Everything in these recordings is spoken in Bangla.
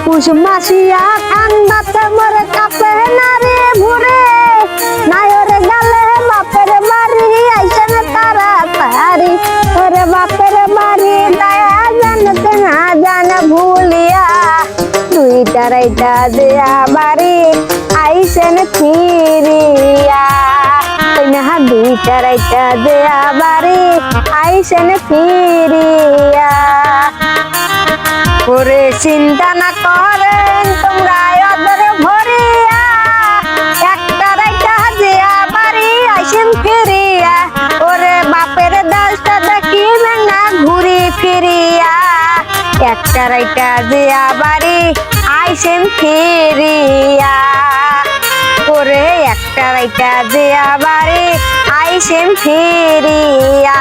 পুষমাসিয়া ঠান্ডাতে মরে কাঁপে না রে ভুরে নায়রে গালে বাপের বাড়ি আইসে না তাড়াতাড়ি ওরে বাপের বাড়ি দয়া জানতে না জানা ভুলিয়া দুইটা রাইটা দেয়া বাড়ি আইসে না ফিরিয়া না দুইটা রাইটা দেয়া বাড়ি আইসে না ফিরিয়া ওরে চিন্তা না করেন তোমরা অদর ভরিয়া একটা রাইটা দেয়া বাড়ি আইসেন ফিরিয়া ওরে বাপের দাসটা দেখিবেন না ঘুরি ফিরিয়া একটা রাইটা দেয়া বাড়ি আইসেন ফিরিয়া ওরে একটা রাইটা দেয়া বাড়ি আইসেন ফিরিয়া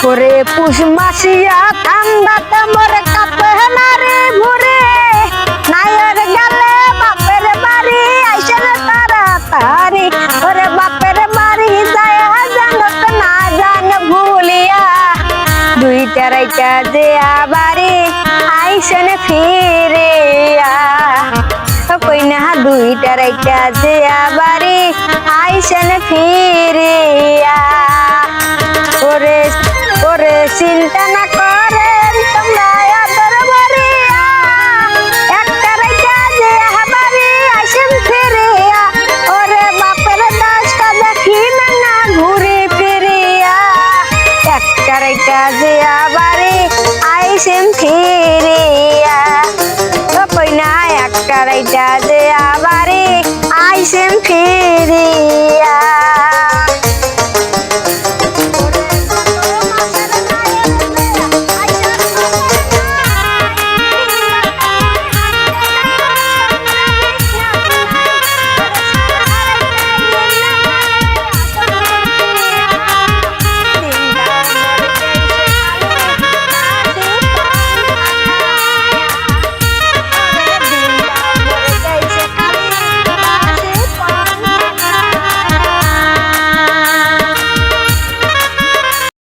ওরে পুষমাসিয়া ঠান্ডাতে মরে কাঁপে না রে ভুরে নায়ের গালে বাপের বাড়ি আইসে না তাড়াতাড়ি ওরে বাপের বাড়ি যায় জানত না জান ভুলিয়া দুইটা রাইটা দেয়া বাড়ি আইসে না ফিরিয়া কই না দুইটা রাইটা দেয়া বাড়ি আইসে না ফিরিয়া ওরে ওরে চিন্তা না করেন তোমরা আদর ভরিয়া একটা রাইটা দেয়া বাড়ি আইসেন ফিরিয়া ওরে বাপের দাসটা দেখিবেন না ঘুরে ফিরিয়া একটা রাইটা